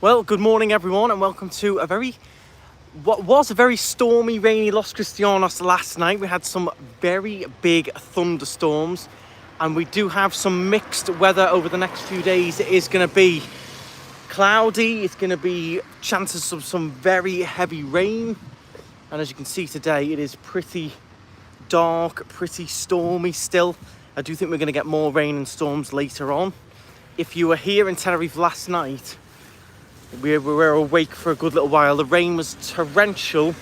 Well, good morning everyone and welcome to what was a very stormy, rainy Los Cristianos last night. We had some very big thunderstorms and we do have some mixed weather over the next few days. It is going to be cloudy, it's going to be chances of some very heavy rain, and as you can see today it is pretty dark, pretty stormy still. I do think we're going to get more rain and storms later on. If you were here in Tenerife last night, we were awake for a good little while. The rain was torrential,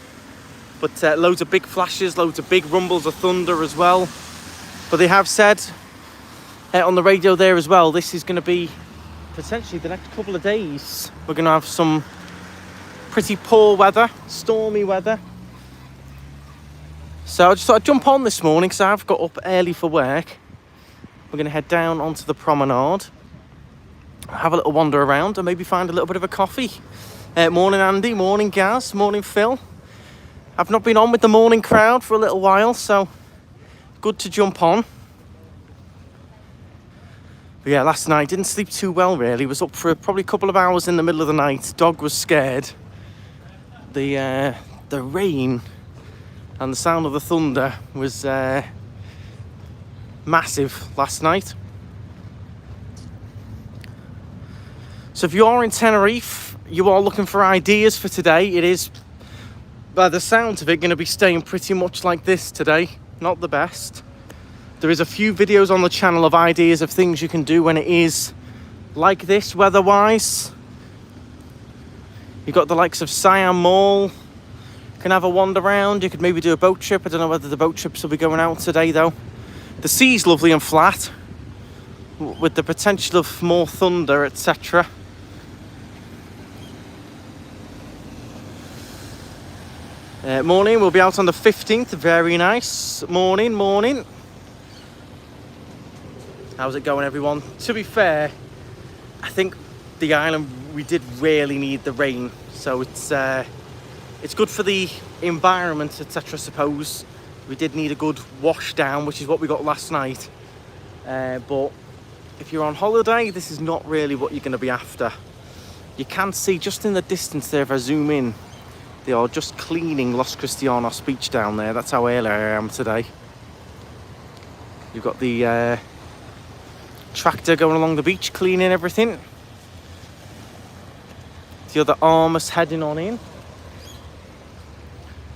but loads of big flashes, loads of big rumbles of thunder as well. But they have said on the radio there as well, this is going to be potentially the next couple of days. We're going to have some pretty poor weather, stormy weather. So I just thought I'd jump on this morning because I've got up early for work. We're going to head down onto the promenade, have a little wander around and maybe find a little bit of a coffee. Morning Andy, morning Gaz, morning Phil. I've not been on with the morning crowd for a little while, so good to jump on. But yeah, last night didn't sleep too well really. Was up for probably a couple of hours in the middle of the night. Dog was scared. The rain and the sound of the thunder was massive last night. So if you are in Tenerife, you are looking for ideas for today, it is, by the sound of it, going to be staying pretty much like this today. Not the best. There is a few videos on the channel of ideas of things you can do when it is like this weather-wise. You've got the likes of Siam Mall. You can have a wander around. You could maybe do a boat trip. I don't know whether the boat trips will be going out today though. The sea's lovely and flat, with the potential of more thunder, etc. Morning, we'll be out on the 15th. Very nice. Morning. How's it going, everyone? To be fair, I think the island, we did really need the rain. So it's good for the environment, etc. I suppose. We did need a good wash down, which is what we got last night. But if you're on holiday, this is not really what you're going to be after. You can see just in the distance there, if I zoom in, they are just cleaning Los Cristianos beach down there. That's how early I am today. You've got the tractor going along the beach, cleaning everything. The other arm is heading on in.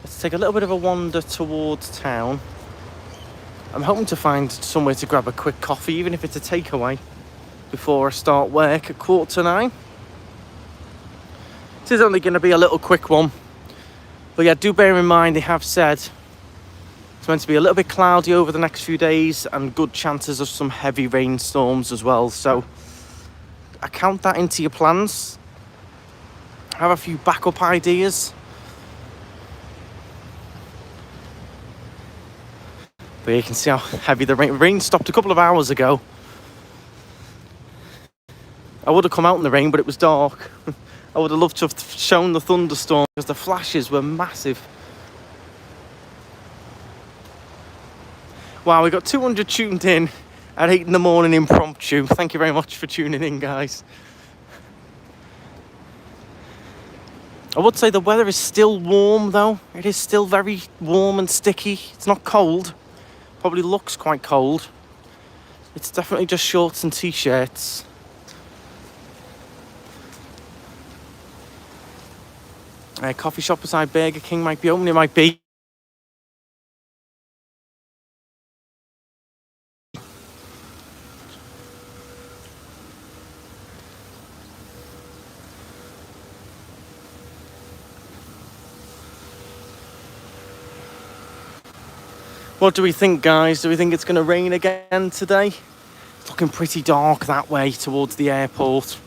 Let's take a little bit of a wander towards town. I'm hoping to find somewhere to grab a quick coffee, even if it's a takeaway, before I start work at 8:45. This is only going to be a little quick one. But yeah, do bear in mind they have said it's meant to be a little bit cloudy over the next few days and good chances of some heavy rainstorms as well. So I count that into your plans. Have a few backup ideas. But you can see how heavy the rain stopped a couple of hours ago. I would have come out in the rain, but it was dark. I would have loved to have shown the thunderstorm because the flashes were massive. Wow, we got 200 tuned in at 8 in the morning impromptu. Thank you very much for tuning in, guys. I would say the weather is still warm though. It is still very warm and sticky. It's not cold. Probably looks quite cold. It's definitely just shorts and t-shirts. Coffee shop beside Burger King might be open. It might be. What do we think, guys? Do we think it's going to rain again today? It's looking pretty dark that way towards the airport.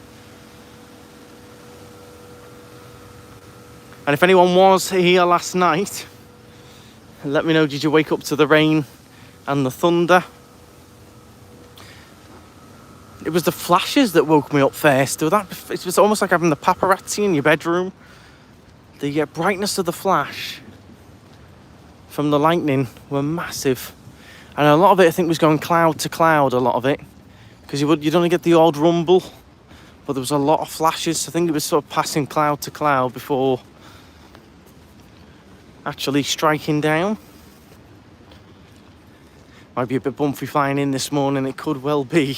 And if anyone was here last night, let me know, did you wake up to the rain and the thunder? It was the flashes that woke me up first. It was almost like having the paparazzi in your bedroom. The brightness of the flash from the lightning were massive. And a lot of it, I think, was going cloud to cloud, a lot of it. Because you'd only get the odd rumble. but there was a lot of flashes. I think it was sort of passing cloud to cloud before actually striking down. Might be a bit bumpy flying in this morning, it could well be.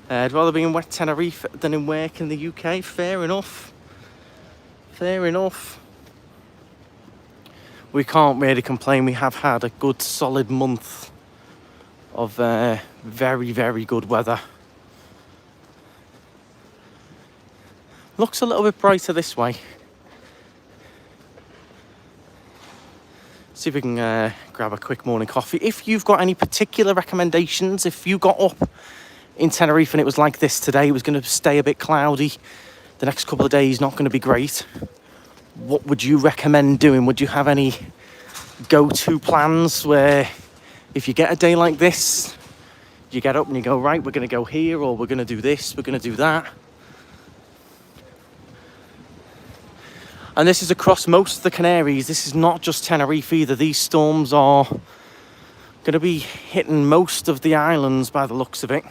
I'd rather be in wet Tenerife than in work in the UK, fair enough. Fair enough. We can't really complain, we have had a good solid month of very, very good weather. Looks a little bit brighter this way. See if we can grab a quick morning coffee. If you've got any particular recommendations, if you got up in Tenerife and it was like this today, it was going to stay a bit cloudy, the next couple of days not going to be great, what would you recommend doing? Would you have any go-to plans where if you get a day like this, you get up and you go, right, we're going to go here, or we're going to do this, we're going to do that? And this is across most of the Canaries. This is not just Tenerife either. These storms are going to be hitting most of the islands by the looks of it.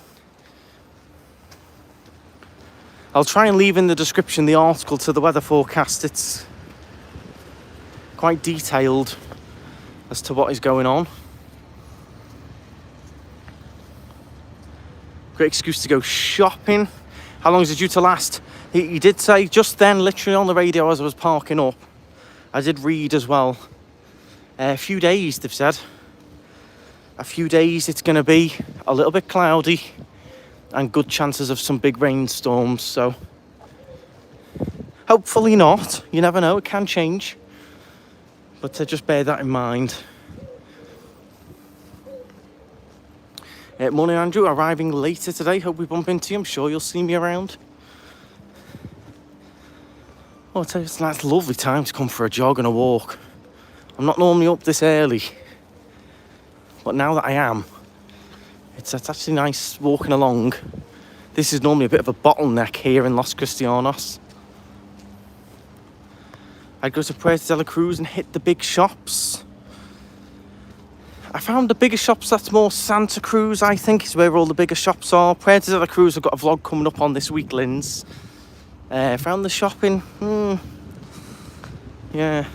I'll try and leave in the description the article to the weather forecast. It's quite detailed as to what is going on. Great excuse to go shopping. How long is it due to last? He did say just then, literally on the radio as I was parking up, I did read as well, a few days they've said. A few days it's going to be a little bit cloudy and good chances of some big rainstorms, so hopefully not. You never know, it can change. But just bear that in mind. Morning Andrew, arriving later today. Hope we bump into you. I'm sure you'll see me around. I'll tell you, it's a nice, lovely time to come for a jog and a walk. I'm not normally up this early, but now that I am, it's actually nice walking along. This is normally a bit of a bottleneck here in Los Cristianos. I'd go to Puerto de la Cruz and hit the big shops. I found the bigger shops, that's more Santa Cruz, I think, is where all the bigger shops are. Puerto de la Cruz, I've got a vlog coming up on this week, Linz. Found the shopping, yeah.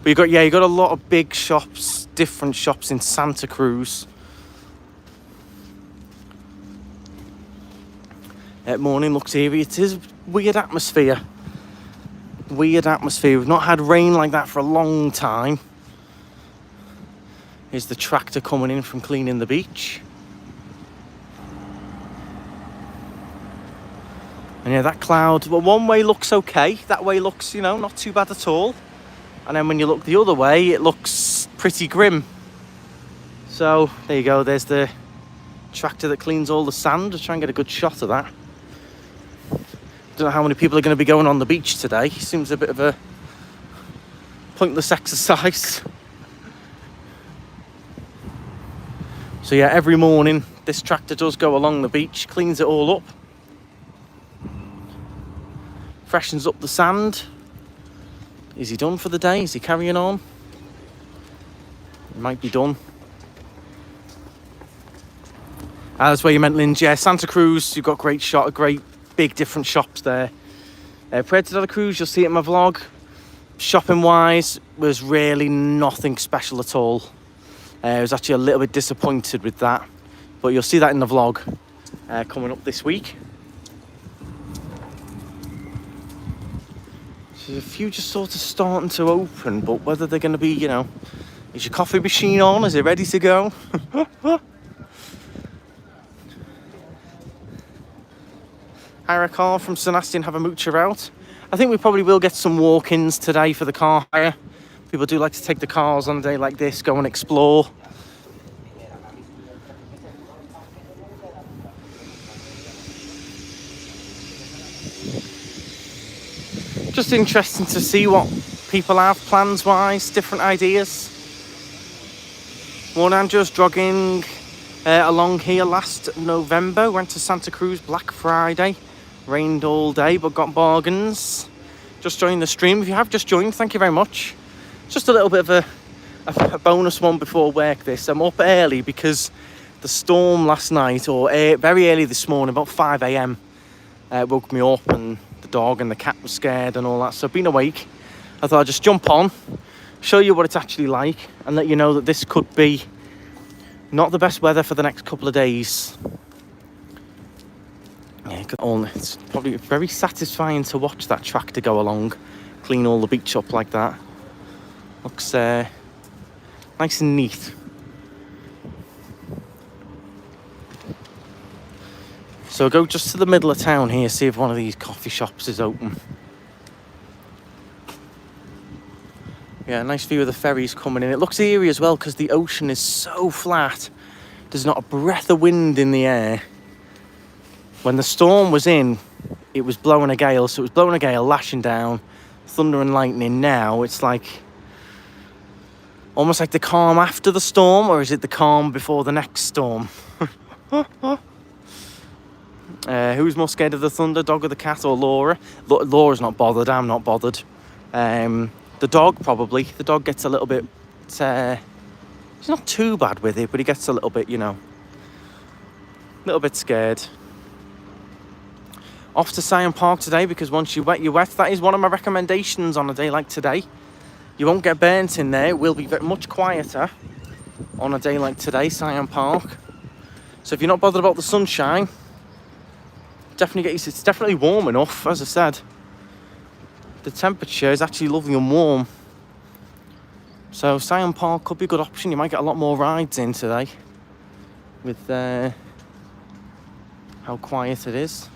But you got a lot of big shops, different shops in Santa Cruz. Morning looks eerie. It is weird atmosphere. Weird atmosphere. We've not had rain like that for a long time. Here's the tractor coming in from cleaning the beach. And yeah, that cloud, well, one way looks okay. That way looks, not too bad at all. And then when you look the other way, it looks pretty grim. So there you go. There's the tractor that cleans all the sand. I'll try and get a good shot of that. Don't know how many people are going to be going on the beach today. Seems a bit of a pointless exercise. So yeah, every morning this tractor does go along the beach, cleans it all up, freshens up the sand. Is he done for the day? Is he carrying on? He might be done. That's where you meant, Linz. Yeah, Santa Cruz, you've got great big different shops there. Puerto de la Cruz, you'll see it in my vlog. Shopping wise, was really nothing special at all. I was actually a little bit disappointed with that, but you'll see that in the vlog coming up this week. So there's a few just sort of starting to open, but whether they're going to be, is your coffee machine on? Is it ready to go? Hire a car from St. Astin, have a moocher out. I think we probably will get some walk-ins today for the car hire. People do like to take the cars on a day like this, go and explore. Just interesting to see what people have plans-wise, different ideas. One Andrew's jogging along here last November. Went to Santa Cruz Black Friday. Rained all day, but got bargains. Just joined the stream. If you have just joined, thank you very much. Just a little bit of a bonus one before work this. I'm up early because the storm last night, or very early this morning, about 5 a.m, woke me up, and the dog and the cat were scared and all that. So I've been awake. I thought I'd just jump on, show you what it's actually like, and let you know that this could be not the best weather for the next couple of days. Yeah, it's probably very satisfying to watch that tractor go along, clean all the beach up like that. Looks nice and neat. So I'll go just to the middle of town here, see if one of these coffee shops is open. Yeah, nice view of the ferries coming in. It looks eerie as well because the ocean is so flat. There's not a breath of wind in the air. When the storm was in, it was blowing a gale. So it was blowing a gale, lashing down, thunder and lightning. Now it's like almost like the calm after the storm, or is it the calm before the next storm? Who's more scared of the thunder, dog or the cat, or Laura? Laura's not bothered, I'm not bothered. The dog, probably. The dog gets a little bit... he's not too bad with it, but he gets a little bit, you know, a little bit scared. Off to Syon Park today, because once you wet, you're wet. That is one of my recommendations on a day like today. You won't get burnt in there. It will be much quieter on a day like today, Syon Park. So if you're not bothered about the sunshine, definitely get used to it. It's definitely warm enough, as I said. The temperature is actually lovely and warm. So Syon Park could be a good option. You might get a lot more rides in today with how quiet it is.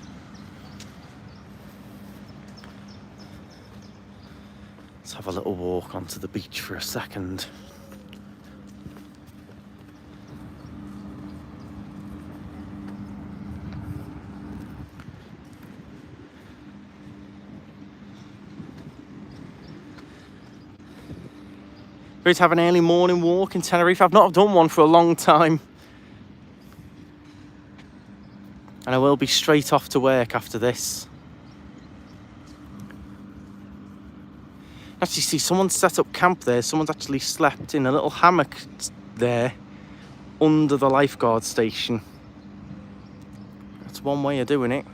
Let's have a little walk onto the beach for a second. Great to have an early morning walk in Tenerife. I've not done one for a long time. And I will be straight off to work after this. Actually, see, someone's set up camp there. Someone's actually slept in a little hammock there under the lifeguard station. That's one way of doing it.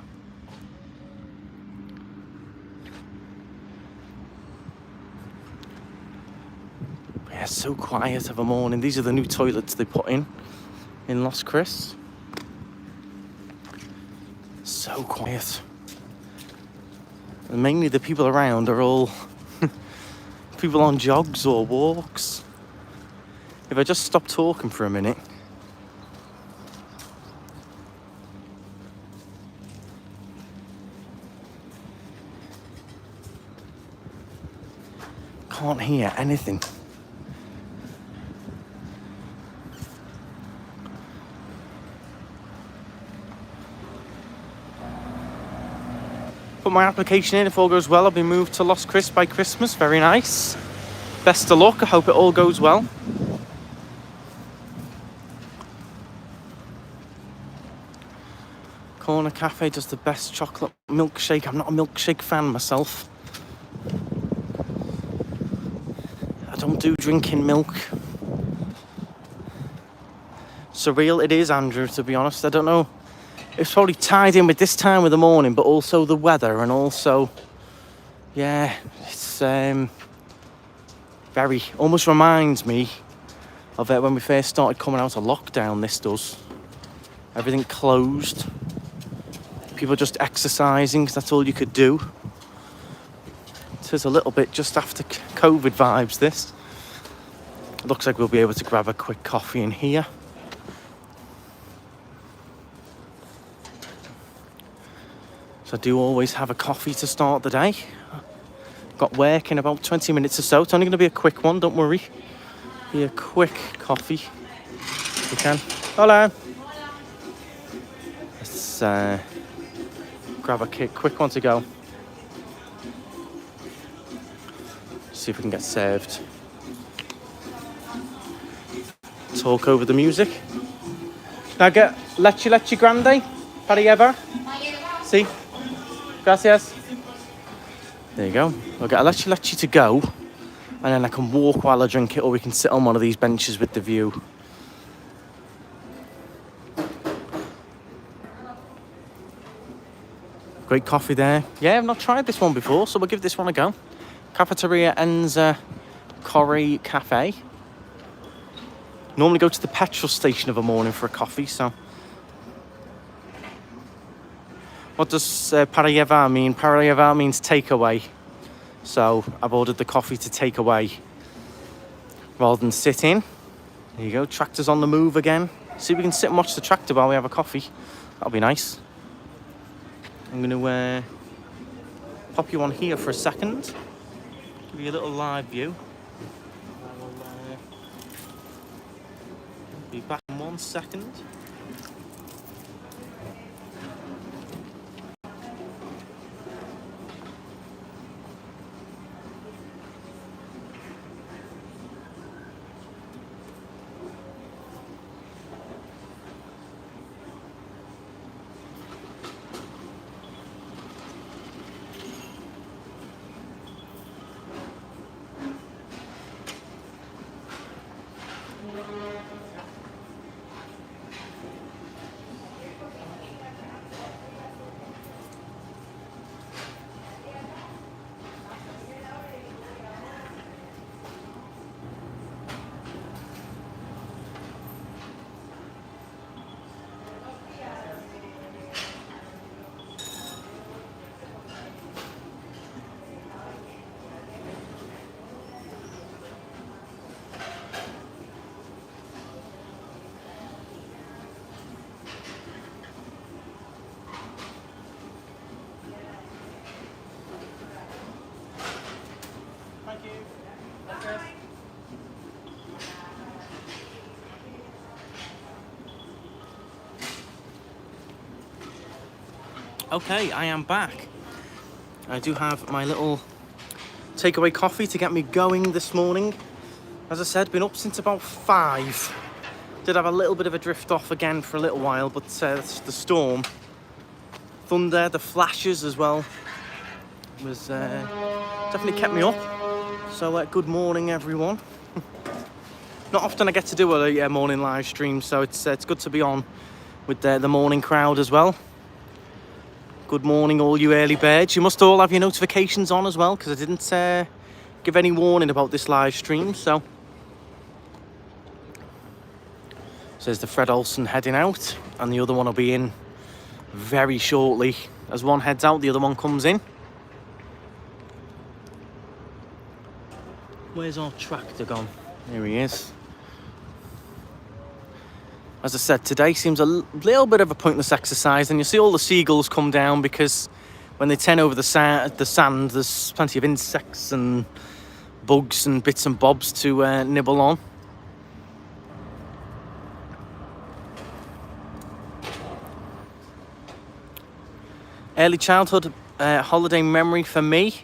Yeah, so quiet of a morning. These are the new toilets they put in Los Cristianos. So quiet. And mainly the people around are all people on jogs or walks. If I just stop talking for a minute. Can't hear anything. Put my application in. If all goes well, I'll be moved to Los Cristianos by Christmas. Very nice. Best of luck. I hope it all goes well. Corner Cafe does the best chocolate milkshake. I'm not a milkshake fan myself. I don't do drinking milk. Surreal it is, Andrew, to be honest. I don't know. It's probably tied in with this time of the morning, but also the weather, and also, yeah, it's very, almost reminds me of when we first started coming out of lockdown. This does. Everything closed. People just exercising, because that's all you could do. It is a little bit just after COVID vibes, this. It looks like we'll be able to grab a quick coffee in here. So I do always have a coffee to start the day. Got work in about 20 minutes or so. It's only going to be a quick one, don't worry. Be a quick coffee. You can. Hola. Let's grab a quick one to go. See if we can get served. Talk over the music. Now get leche grande para llevar. See? Gracias. There you go. I'll get a leche to go, and then I can walk while I drink it, or we can sit on one of these benches with the view. Great coffee there. Yeah, I've not tried this one before, so we'll give this one a go. Cafeteria Enza Corrie Cafe. Normally go to the petrol station of a morning for a coffee, so. What does para llevar mean? Para llevar means takeaway. So I've ordered the coffee to take away rather than sit in. There you go, tractor's on the move again. See if we can sit and watch the tractor while we have a coffee. That'll be nice. I'm going to pop you on here for a second. Give you a little live view. I will be back in 1 second. Okay, I am back. I do have my little takeaway coffee to get me going this morning. As I said, been up since about 5. Did have a little bit of a drift off again for a little while, but the storm, thunder, the flashes as well, was definitely kept me up. So good morning, everyone. Not often I get to do a morning live stream, so it's good to be on with the morning crowd as well. Good morning, all you early birds. You must all have your notifications on as well, because I didn't give any warning about this live stream. So there's the Fred Olsen heading out, and the other one will be in very shortly. As one heads out, the other one comes in. Where's our tractor gone? Here he is. As I said, today seems a little bit of a pointless exercise, and you see all the seagulls come down because when they turn over the sand, there's plenty of insects and bugs and bits and bobs to nibble on. Early childhood holiday memory for me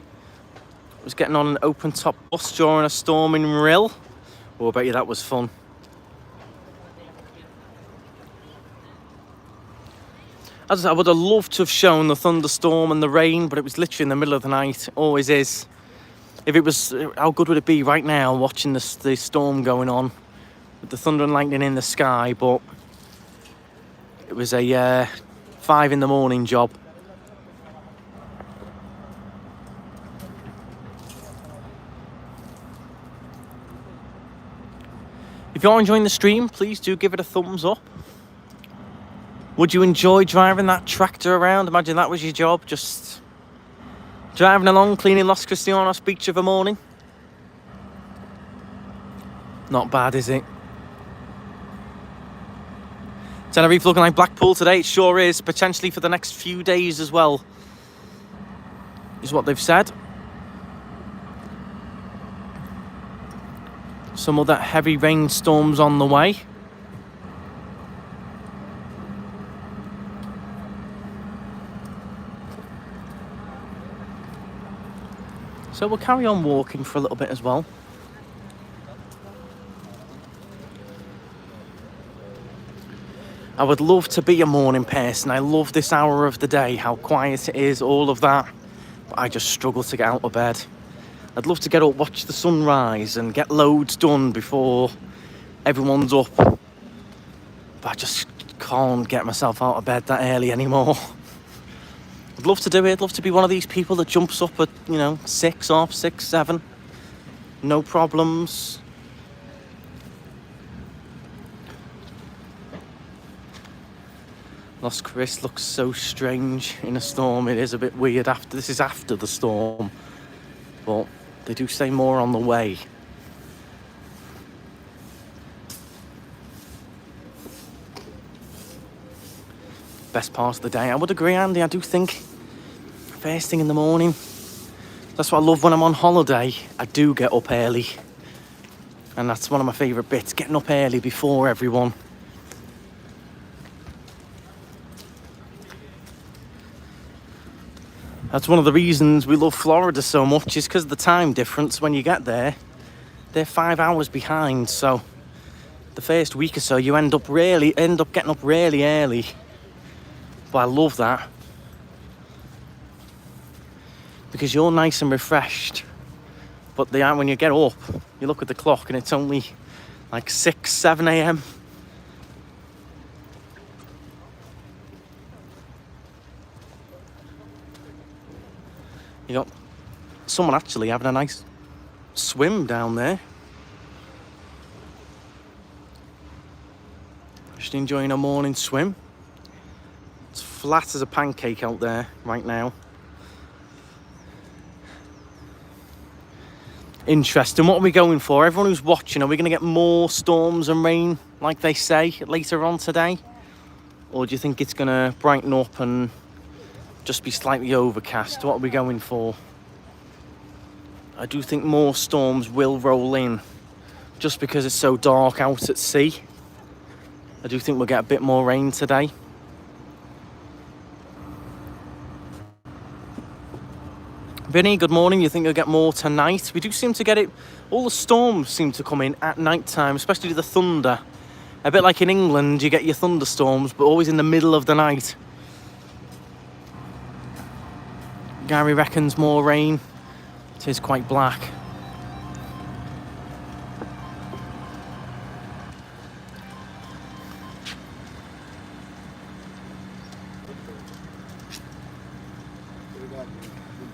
was getting on an open top bus during a storm in Rill. Oh, I bet you that was fun. As I would have loved to have shown the thunderstorm and the rain, but it was literally in the middle of the night. It always is. If it was, how good would it be right now watching the storm going on with the thunder and lightning in the sky? But it was a 5 in the morning job. If you're enjoying the stream, please do give it a thumbs up. Would you enjoy driving that tractor around? Imagine that was your job, just driving along, cleaning Los Cristianos beach of a morning. Not bad, is it? Tenerife looking like Blackpool today. It sure is. Potentially for the next few days as well, is what they've said. Some other heavy rainstorms on the way. So we'll carry on walking for a little bit as well. I would love to be a morning person. I love this hour of the day, how quiet it is, all of that. But I just struggle to get out of bed. I'd love to get up, watch the sunrise and get loads done before everyone's up. But I just can't get myself out of bed that early anymore. I'd love to do it. I'd love to be one of these people that jumps up at, you know, 6, 7. No problems. Los Cristianos looks so strange in a storm. It is a bit weird after. This is after the storm, but they do say more on the way. Best part of the day. I would agree, Andy. I do think first thing in the morning. That's what I love when I'm on holiday. I do get up early, and that's one of my favourite bits, getting up early before everyone. That's one of the reasons we love Florida so much, is because of the time difference. When you get there, they're 5 hours behind, so the first week or so you end up getting up really early. But I love that, because you're nice and refreshed. But when you get up, you look at the clock and it's only like 6, 7 a.m. You got someone actually having a nice swim down there. Just enjoying a morning swim. It's flat as a pancake out there right now. Interesting. What are we going for? Everyone who's watching, are we going to get more storms and rain like they say later on today? Or do you think it's going to brighten up and just be slightly overcast? What are we going for? I do think more storms will roll in, just because it's so dark out at sea. I do think we'll get a bit more rain today. Vinny, good morning. You think you'll get more tonight? We do seem to get it. All the storms seem to come in at night time, especially the thunder. A bit like in England, you get your thunderstorms, but always in the middle of the night. Gary reckons more rain. It is quite black.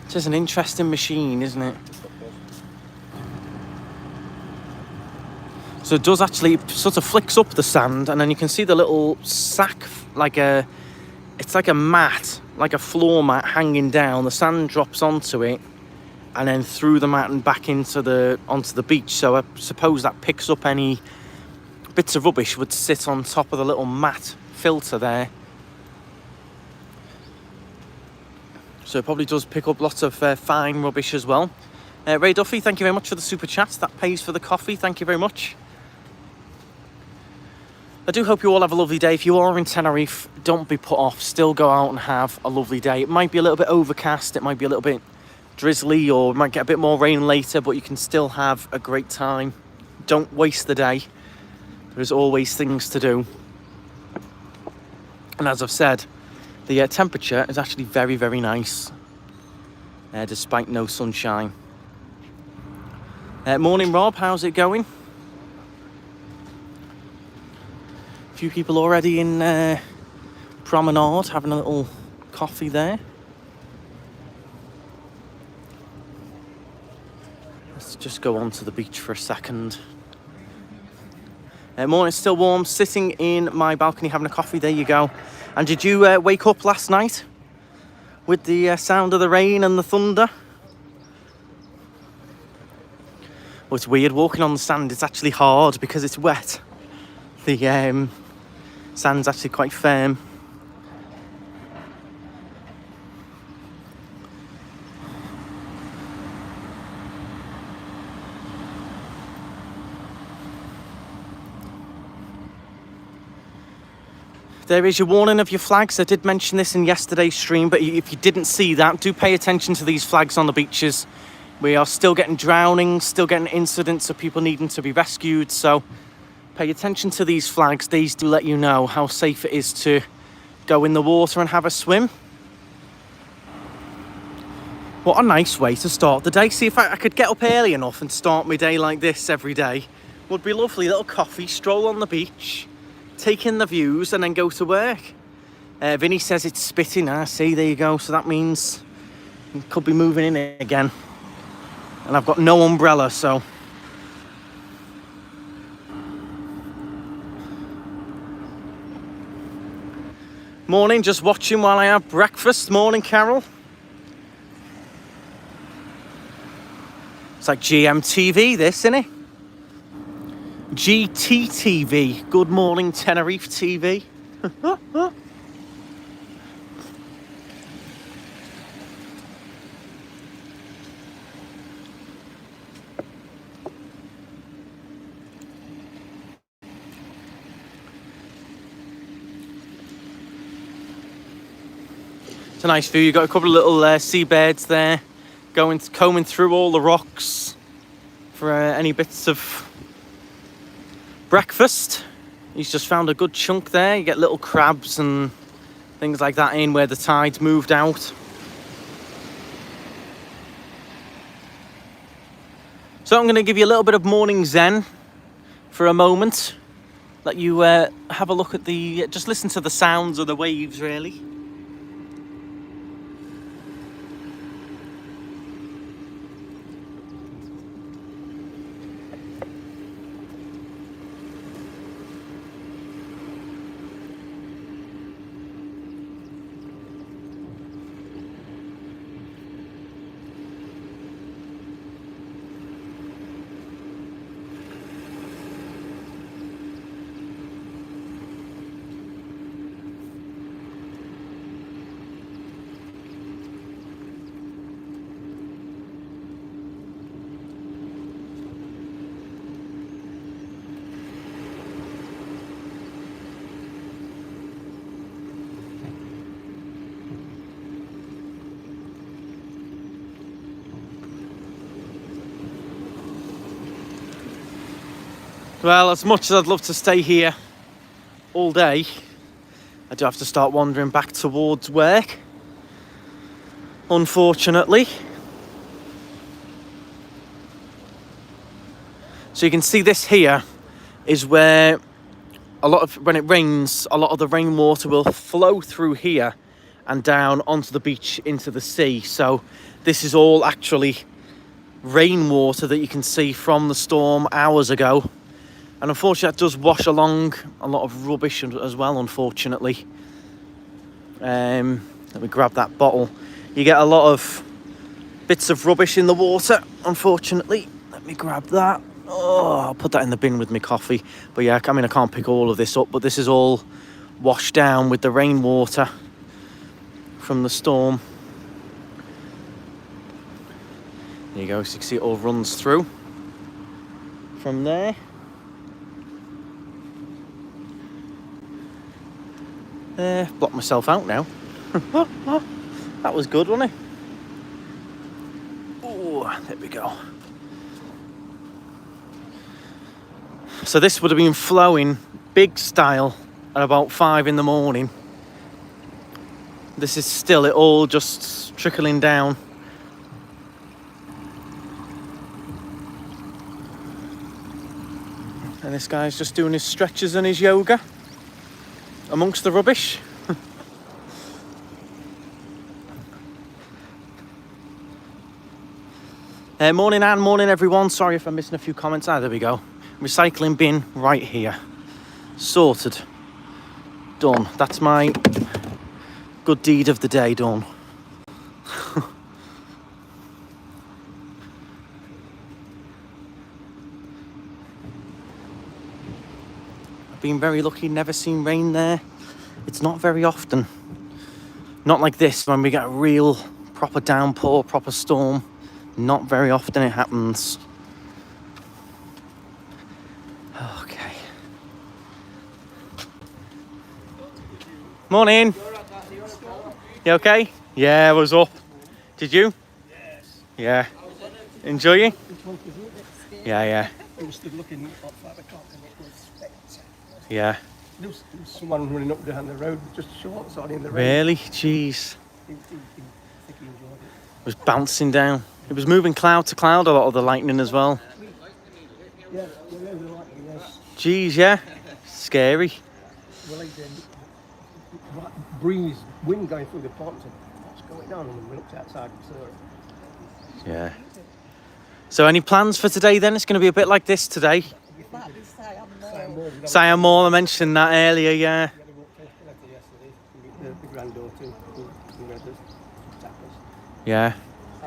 It is an interesting machine, isn't it? So it does actually sort of flicks up the sand, and then you can see the little sack, it's like a mat, like a floor mat hanging down. The sand drops onto it, and then through the mat and back onto the beach. So I suppose that picks up any bits of rubbish would sit on top of the little mat filter there. So it probably does pick up lots of fine rubbish as well. Ray Duffy, thank you very much for the super chat. That pays for the coffee. Thank you very much. I do hope you all have a lovely day. If you are in Tenerife, don't be put off. Still go out and have a lovely day. It might be a little bit overcast. It might be a little bit drizzly, or it might get a bit more rain later, but you can still have a great time. Don't waste the day. There's always things to do. And as I've said, the temperature is actually very, very nice, despite no sunshine. Morning, Rob. How's it going? A few people already in Promenade, having a little coffee there. Let's just go on to the beach for a second. Morning, still warm. Sitting in my balcony having a coffee. There you go. And did you wake up last night with the sound of the rain and the thunder? Well, it's weird walking on the sand. It's actually hard because it's wet. The sand's actually quite firm. There is your warning of your flags. I did mention this in yesterday's stream, but if you didn't see that, do pay attention to these flags on the beaches. We are still getting drowning, still getting incidents of people needing to be rescued, so pay attention to these flags. These do let you know how safe it is to go in the water and have a swim. What a nice way to start the day. See, if I could get up early enough and start my day like this every day, would be lovely. Little coffee, stroll on the beach, take in the views, and then go to work. Vinny says it's spitting. Ah, see, there you go. So that means it could be moving in it again. And I've got no umbrella, so... Morning, just watching while I have breakfast. Morning, Carol. It's like GMTV, this, isn't it? GTTV. Good morning, Tenerife TV. It's a nice view. You've got a couple of little seabirds there combing through all the rocks for any bits of breakfast. He's just found a good chunk there. You get little crabs and things like that in where the tide's moved out. So I'm going to give you a little bit of morning zen for a moment. Let you have a look at just listen to the sounds of the waves, really. Well, as much as I'd love to stay here all day, I do have to start wandering back towards work, unfortunately. So you can see this here is where when it rains, a lot of the rainwater will flow through here and down onto the beach into the sea. So this is all actually rainwater that you can see from the storm hours ago. And unfortunately, that does wash along a lot of rubbish as well, unfortunately. Let me grab that bottle. You get a lot of bits of rubbish in the water, unfortunately. Let me grab that. Oh, I'll put that in the bin with my coffee. But yeah, I mean, I can't pick all of this up, but this is all washed down with the rainwater from the storm. There you go, so you can see it all runs through from there. Blocked myself out now. That was good, wasn't it? Oh, there we go. So this would have been flowing big style at about 5 in the morning. This is still it all just trickling down. And this guy's just doing his stretches and his yoga amongst the rubbish. Morning Anne, morning everyone. Sorry if I'm missing a few comments. There we go. Recycling bin right here. Sorted. Done. That's my good deed of the day done. Been very lucky, never seen rain there. It's not very often. Not like this, when we get a real proper downpour, proper storm. Not very often it happens. Okay. Morning. You okay? Yeah, I was up. Did you? Yes. Yeah. Enjoying? Yeah. I was stood looking at 5 o'clock and it was spectacular. Yeah. There was someone running up down the road, just shorts on in the rain. Really? Jeez. I think he enjoyed it. It was bouncing down. It was moving cloud to cloud, a lot of the lightning as well. Yeah, the lightning, yes. Jeez, yeah. Scary. Well, right breeze, wind going through the pond. And what's going on? And we looked outside and saw it. Yeah. So any plans for today then? It's going to be a bit like this today. Siam Mall, I mentioned that earlier, yeah. We had a walk to Leicester yesterday. The granddaughter who read us tapas. Yeah.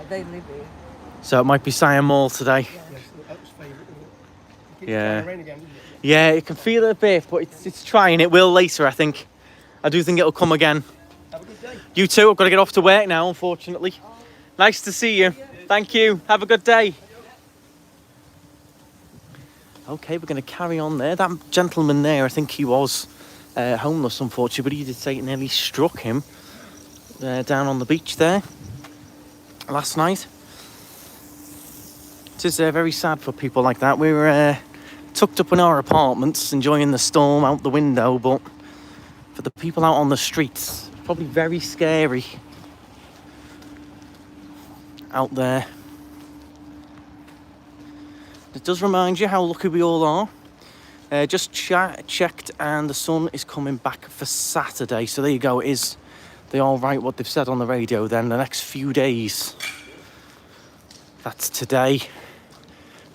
They live here. So it might be Siam Mall today. Yes, that was favourite. It Yeah. started to rain again, didn't it? Yeah, you can feel it a bit, but it's trying. It will later, I think. I do think it'll come again. Have a good day. You too. I've got to get off to work now, unfortunately. Nice to see you. Thank you. Have a good day. Okay, we're going to carry on there. That gentleman there, I think he was homeless, unfortunately, but he did say it nearly struck him down on the beach there last night. It is very sad for people like that. We were tucked up in our apartments, enjoying the storm out the window, but for the people out on the streets, probably very scary out there. It does remind you how lucky we all are. Just checked, and the sun is coming back for Saturday. So there you go. They all right what they've said on the radio then? The next few days. That's today,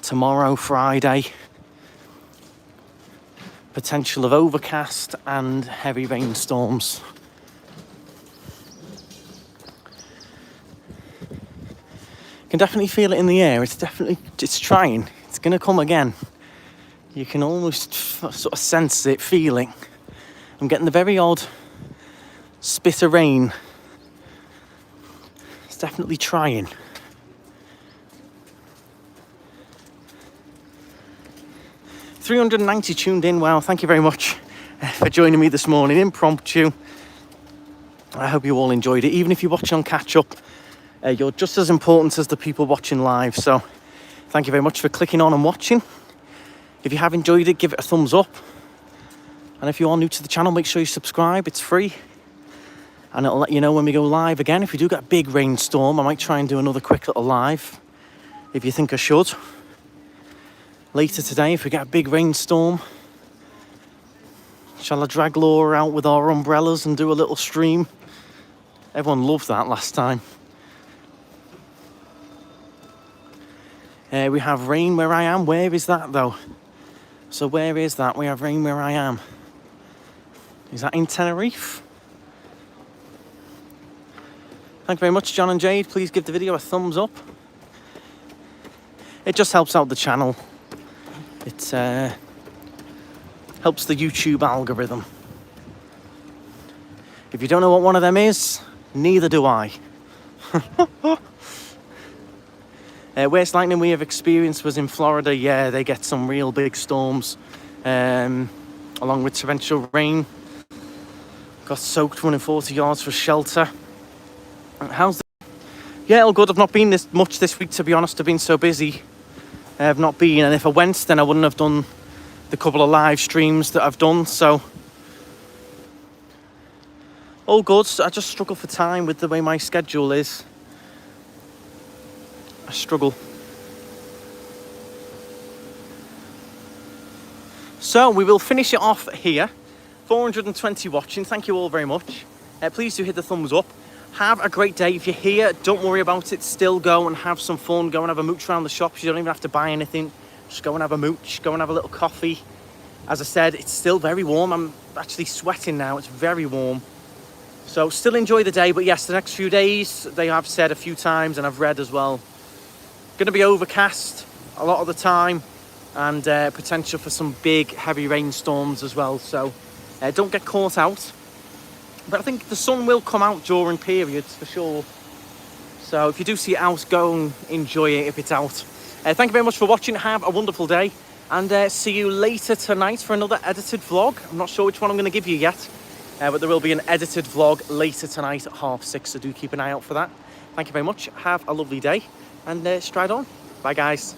tomorrow, Friday. Potential of overcast and heavy rainstorms. Can definitely feel it in the air. It's trying. It's going to come again. You can almost sort of sense it, feeling. I'm getting the very odd spit of rain. It's definitely trying. $390 tuned in. Wow, thank you very much for joining me this morning. Impromptu. I hope you all enjoyed it. Even if you watch on catch up, you're just as important as the people watching live. So thank you very much for clicking on and watching. If you have enjoyed it, give it a thumbs up. And if you are new to the channel, make sure you subscribe. It's free. And it'll let you know when we go live again. If we do get a big rainstorm, I might try and do another quick little live, if you think I should. Later today, if we get a big rainstorm, shall I drag Laura out with our umbrellas and do a little stream? Everyone loved that last time. We have rain where I am. Where is that though? So where is that? We have rain where I am. Is that in Tenerife? Thank you very much, John and Jade. Please give the video a thumbs up. It just helps out the channel. It helps the YouTube algorithm. If you don't know what one of them is, neither do I. Worst lightning we have experienced was in Florida. Yeah, they get some real big storms, along with torrential rain. Got soaked running 40 yards for shelter. Yeah, all good. I've not been this much this week, to be honest. I've been so busy. I've not been, and if I went, then I wouldn't have done the couple of live streams that I've done. So all good. I just struggle for time with the way my schedule is. I struggle. So we will finish it off here. 420 watching. Thank you all very much. Please do hit the thumbs up. Have a great day. If you're here, don't worry about it. Still go and have some fun. Go and have a mooch around the shops. You don't even have to buy anything. Just go and have a mooch. Go and have a little coffee. As I said, it's still very warm. I'm actually sweating now. It's very warm. So still enjoy the day. But yes, the next few days, they have said a few times, and I've read as well, going to be overcast a lot of the time, and potential for some big heavy rainstorms as well. So don't get caught out. But I think the sun will come out during periods for sure. So if you do see it out, go and enjoy it if it's out. Thank you very much for watching. Have a wonderful day. And see you later tonight for another edited vlog. I'm not sure which one I'm going to give you yet. But there will be an edited vlog later tonight at 6:30. So do keep an eye out for that. Thank you very much. Have a lovely day. And stride on. Bye, guys.